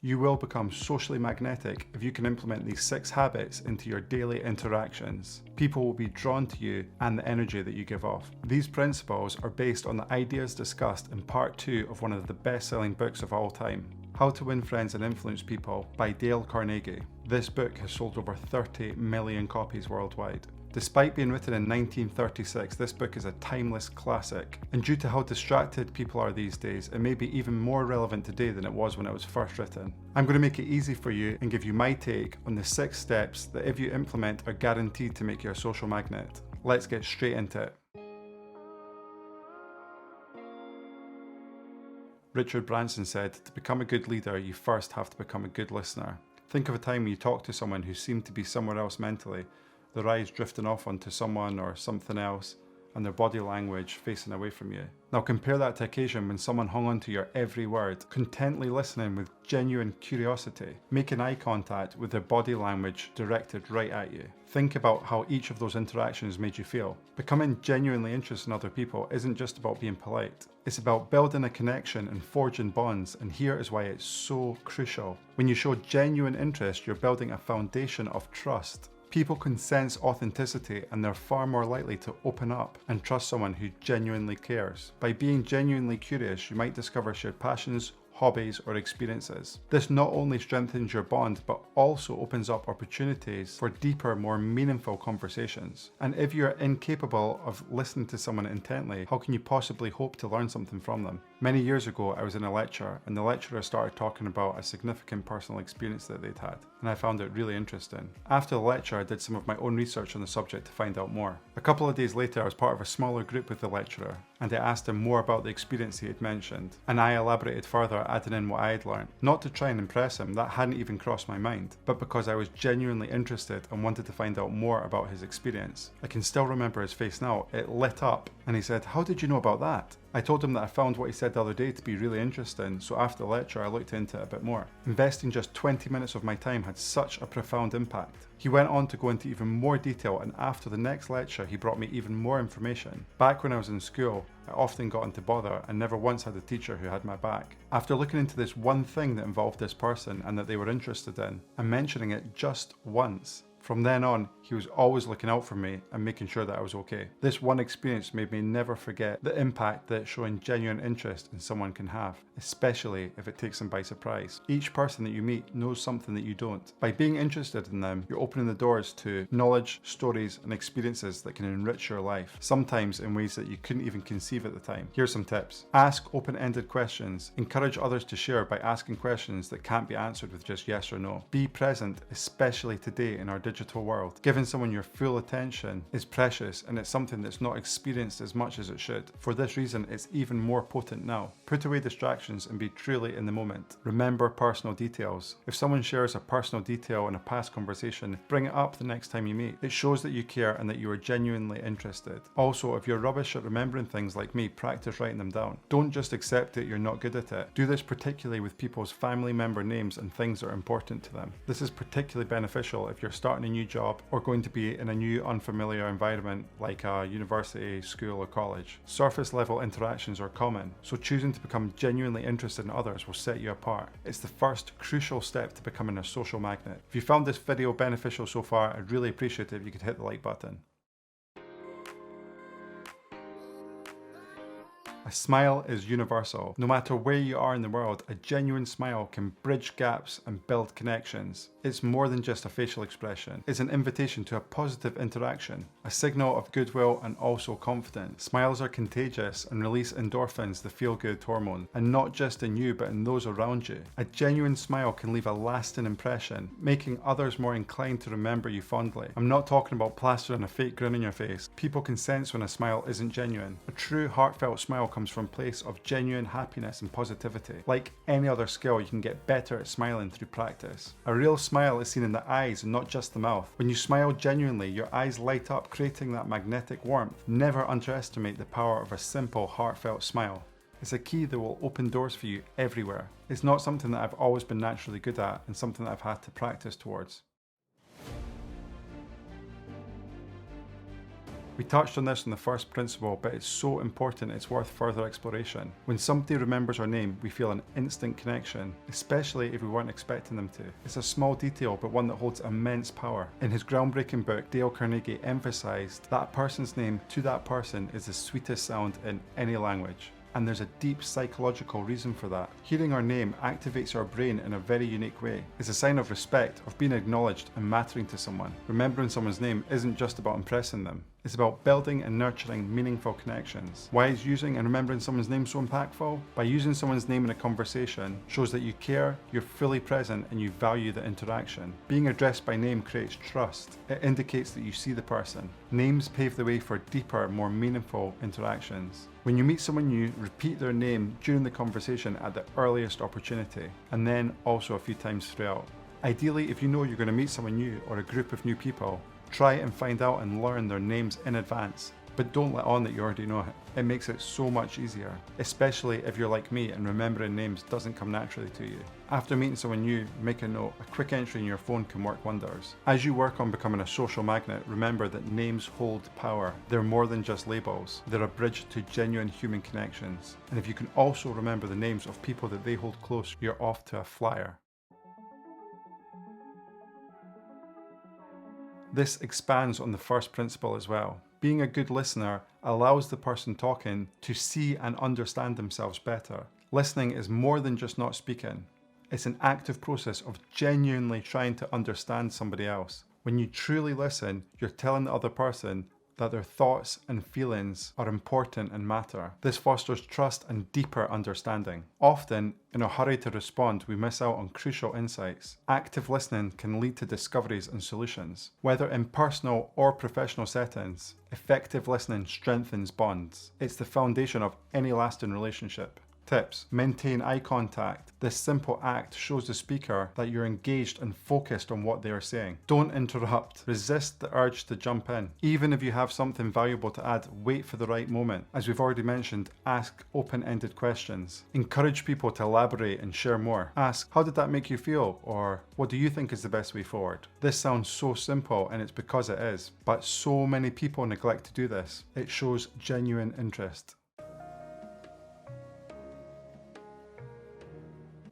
You will become socially magnetic if you can implement these 6 habits into your daily interactions. People will be drawn to you and the energy that you give off. These principles are based on the ideas discussed in part 2 of one of the best-selling books of all time, How to Win Friends and Influence People by Dale Carnegie. This book has sold over 30 million copies worldwide. Despite being written in 1936, this book is a timeless classic, and due to how distracted people are these days, it may be even more relevant today than it was when it was first written. I'm going to make it easy for you and give you my take on the 6 steps that, if you implement, are guaranteed to make you a social magnet. Let's get straight into it. Richard Branson said, "To become a good leader, you first have to become a good listener." Think of a time when you talk to someone who seemed to be somewhere else mentally, their eyes drifting off onto someone or something else, and their body language facing away from you. Now compare that to occasion when someone hung on to your every word, contently listening with genuine curiosity, making eye contact with their body language directed right at you. Think about how each of those interactions made you feel. Becoming genuinely interested in other people isn't just about being polite. It's about building a connection and forging bonds, and here is why it's so crucial. When you show genuine interest, you're building a foundation of trust. People can sense authenticity, and they're far more likely to open up and trust someone who genuinely cares. By being genuinely curious, you might discover shared passions, hobbies, or experiences. This not only strengthens your bond, but also opens up opportunities for deeper, more meaningful conversations. And if you're incapable of listening to someone intently, how can you possibly hope to learn something from them? Many years ago, I was in a lecture, and the lecturer started talking about a significant personal experience that they'd had, and I found it really interesting. After the lecture, I did some of my own research on the subject to find out more. A couple of days later, I was part of a smaller group with the lecturer, and I asked him more about the experience he had mentioned, and I elaborated further, adding in what I had learned. Not to try and impress him, that hadn't even crossed my mind, but because I was genuinely interested and wanted to find out more about his experience. I can still remember his face now. It lit up, and he said, "How did you know about that?" I told him that I found what he said the other day to be really interesting, so after the lecture I looked into it a bit more. Investing just 20 minutes of my time had such a profound impact. He went on to go into even more detail, and after the next lecture he brought me even more information. Back when I was in school, I often got into bother and never once had a teacher who had my back. After looking into this one thing that involved this person and that they were interested in, and mentioning it just once, from then on, he was always looking out for me and making sure that I was okay. This one experience made me never forget the impact that showing genuine interest in someone can have, especially if it takes them by surprise. Each person that you meet knows something that you don't. By being interested in them, you're opening the doors to knowledge, stories, and experiences that can enrich your life, sometimes in ways that you couldn't even conceive at the time. Here's some tips. Ask open-ended questions. Encourage others to share by asking questions that can't be answered with just yes or no. Be present, especially today in our digital world. Giving someone your full attention is precious, and it's something that's not experienced as much as it should. For this reason, it's even more potent now. Put away distractions and be truly in the moment. Remember personal details. If someone shares a personal detail in a past conversation, bring it up the next time you meet. It shows that you care and that you are genuinely interested. Also, if you're rubbish at remembering things like me, practice writing them down. Don't just accept that you're not good at it. Do this particularly with people's family member names and things that are important to them. This is particularly beneficial if you're starting a new job or going to be in a new unfamiliar environment like a university, school, or college. Surface level interactions are common, so choosing to become genuinely interested in others will set you apart. It's the first crucial step to becoming a social magnet. If you found this video beneficial so far, I'd really appreciate it if you could hit the like button. A smile is universal. No matter where you are in the world, a genuine smile can bridge gaps and build connections. It's more than just a facial expression. It's an invitation to a positive interaction, a signal of goodwill and also confidence. Smiles are contagious and release endorphins, the feel-good hormone, and not just in you but in those around you. A genuine smile can leave a lasting impression, making others more inclined to remember you fondly. I'm not talking about plastering a fake grin on your face. People can sense when a smile isn't genuine. A true heartfelt smile comes from a place of genuine happiness and positivity. Like any other skill, you can get better at smiling through practice. A real smile is seen in the eyes and not just the mouth. When you smile genuinely, your eyes light up, creating that magnetic warmth. Never underestimate the power of a simple, heartfelt smile. It's a key that will open doors for you everywhere. It's not something that I've always been naturally good at, and something that I've had to practice towards. We touched on this in the first principle, but it's so important it's worth further exploration. When somebody remembers our name, we feel an instant connection, especially if we weren't expecting them to. It's a small detail, but one that holds immense power. In his groundbreaking book, Dale Carnegie emphasized that person's name to that person is the sweetest sound in any language. And there's a deep psychological reason for that. Hearing our name activates our brain in a very unique way. It's a sign of respect, of being acknowledged and mattering to someone. Remembering someone's name isn't just about impressing them. It's about building and nurturing meaningful connections. Why is using and remembering someone's name so impactful? By using someone's name in a conversation shows that you care, you're fully present, and you value the interaction. Being addressed by name creates trust. It indicates that you see the person. Names pave the way for deeper, more meaningful interactions. When you meet someone new, repeat their name during the conversation at the earliest opportunity, and then also a few times throughout. Ideally, if you know you're going to meet someone new or a group of new people, try and find out and learn their names in advance, but don't let on that you already know it. It makes it so much easier, especially if you're like me and remembering names doesn't come naturally to you. After meeting someone new, make a note. A quick entry in your phone can work wonders. As you work on becoming a social magnet, remember that names hold power. They're more than just labels. They're a bridge to genuine human connections. And if you can also remember the names of people that they hold close, you're off to a flyer. This expands on the first principle as well. Being a good listener allows the person talking to see and understand themselves better. Listening is more than just not speaking. It's an active process of genuinely trying to understand somebody else. When you truly listen, you're telling the other person that their thoughts and feelings are important and matter. This fosters trust and deeper understanding. Often, in a hurry to respond, we miss out on crucial insights. Active listening can lead to discoveries and solutions. Whether in personal or professional settings, effective listening strengthens bonds. It's the foundation of any lasting relationship. Tips: maintain eye contact. This simple act shows the speaker that you're engaged and focused on what they are saying. Don't interrupt. Resist the urge to jump in. Even if you have something valuable to add, wait for the right moment. As we've already mentioned, ask open-ended questions. Encourage people to elaborate and share more. Ask, how did that make you feel? Or what do you think is the best way forward? This sounds so simple, and it's because it is. But so many people neglect to do this. It shows genuine interest.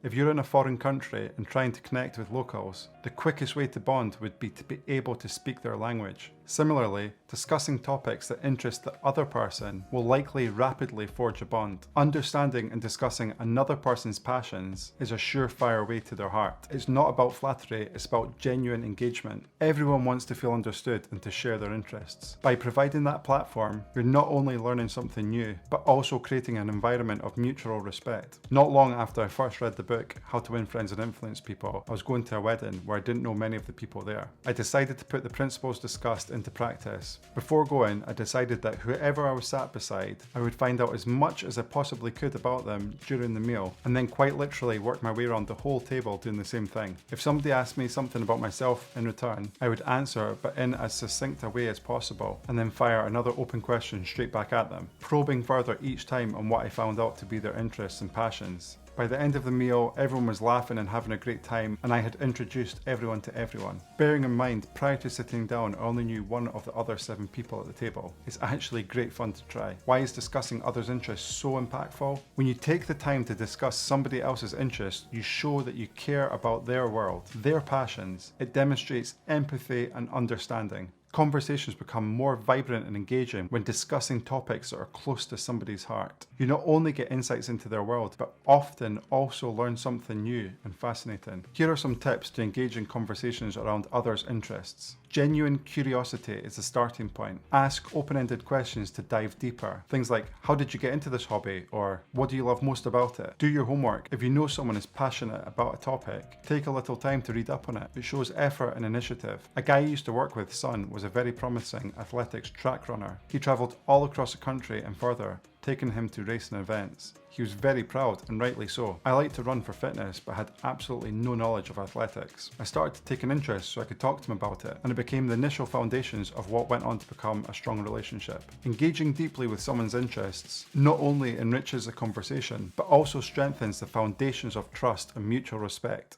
If you're in a foreign country and trying to connect with locals, the quickest way to bond would be to be able to speak their language. Similarly, discussing topics that interest the other person will likely rapidly forge a bond. Understanding and discussing another person's passions is a surefire way to their heart. It's not about flattery, it's about genuine engagement. Everyone wants to feel understood and to share their interests. By providing that platform, you're not only learning something new, but also creating an environment of mutual respect. Not long after I first read the book, How to Win Friends and Influence People, I was going to a wedding where I didn't know many of the people there. I decided to put the principles discussed into practice. Before going, I decided that whoever I was sat beside, I would find out as much as I possibly could about them during the meal, and then quite literally work my way around the whole table doing the same thing. If somebody asked me something about myself in return, I would answer, but in as succinct a way as possible, and then fire another open question straight back at them, probing further each time on what I found out to be their interests and passions. By the end of the meal, everyone was laughing and having a great time, and I had introduced everyone to everyone. Bearing in mind, prior to sitting down, I only knew one of the other 7 people at the table. It's actually great fun to try. Why is discussing others' interests so impactful? When you take the time to discuss somebody else's interests, you show that you care about their world, their passions. It demonstrates empathy and understanding. Conversations become more vibrant and engaging when discussing topics that are close to somebody's heart. You not only get insights into their world, but often also learn something new and fascinating. Here are some tips to engage in conversations around others' interests. Genuine curiosity is the starting point. Ask open-ended questions to dive deeper. Things like, how did you get into this hobby? Or what do you love most about it? Do your homework. If you know someone is passionate about a topic, take a little time to read up on it. It shows effort and initiative. A guy I used to work with, son, was a very promising athletics track runner. He travelled all across the country and further, taking him to racing events. He was very proud, and rightly so. I liked to run for fitness, but had absolutely no knowledge of athletics. I started to take an interest so I could talk to him about it, and it became the initial foundations of what went on to become a strong relationship. Engaging deeply with someone's interests not only enriches the conversation, but also strengthens the foundations of trust and mutual respect.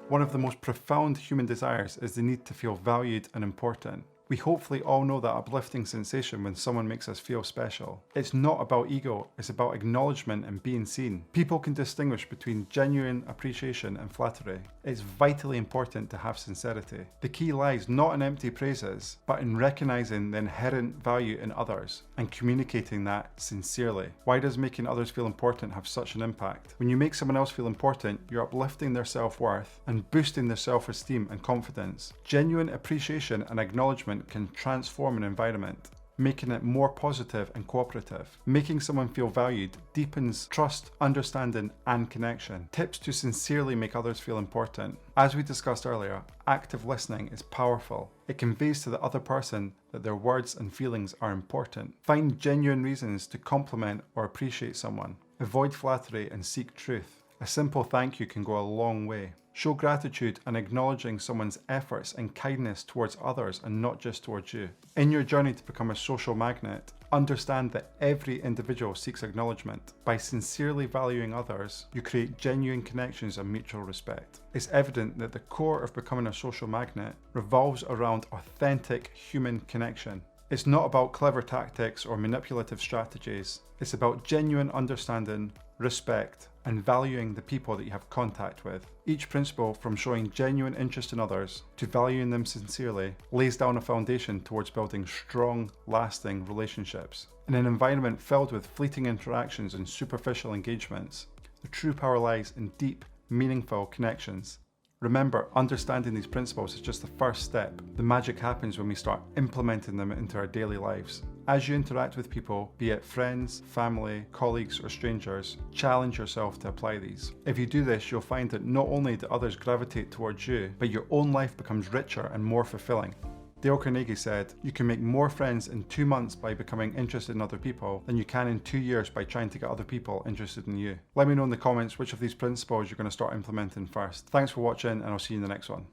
One of the most profound human desires is the need to feel valued and important. We hopefully all know that uplifting sensation when someone makes us feel special. It's not about ego, it's about acknowledgement and being seen. People can distinguish between genuine appreciation and flattery. It's vitally important to have sincerity. The key lies not in empty praises, but in recognizing the inherent value in others and communicating that sincerely. Why does making others feel important have such an impact? When you make someone else feel important, you're uplifting their self-worth and boosting their self-esteem and confidence. Genuine appreciation and acknowledgement can transform an environment, making it more positive and cooperative. Making someone feel valued deepens trust, understanding, and connection. Tips to sincerely make others feel important. As we discussed earlier, active listening is powerful. It conveys to the other person that their words and feelings are important. Find genuine reasons to compliment or appreciate someone. Avoid flattery and seek truth. A simple thank you can go a long way. Show gratitude and acknowledging someone's efforts and kindness towards others and not just towards you. In your journey to become a social magnet, understand that every individual seeks acknowledgement. By sincerely valuing others, you create genuine connections and mutual respect. It's evident that the core of becoming a social magnet revolves around authentic human connection. It's not about clever tactics or manipulative strategies. It's about genuine understanding, respect, and valuing the people that you have contact with. Each principle, from showing genuine interest in others to valuing them sincerely, lays down a foundation towards building strong, lasting relationships. In an environment filled with fleeting interactions and superficial engagements, the true power lies in deep, meaningful connections. Remember, understanding these principles is just the first step. The magic happens when we start implementing them into our daily lives. As you interact with people, be it friends, family, colleagues, or strangers, challenge yourself to apply these. If you do this, you'll find that not only do others gravitate towards you, but your own life becomes richer and more fulfilling. Dale Carnegie said, "You can make more friends in 2 months by becoming interested in other people than you can in 2 years by trying to get other people interested in you." Let me know in the comments which of these principles you're going to start implementing first. Thanks for watching, and I'll see you in the next one.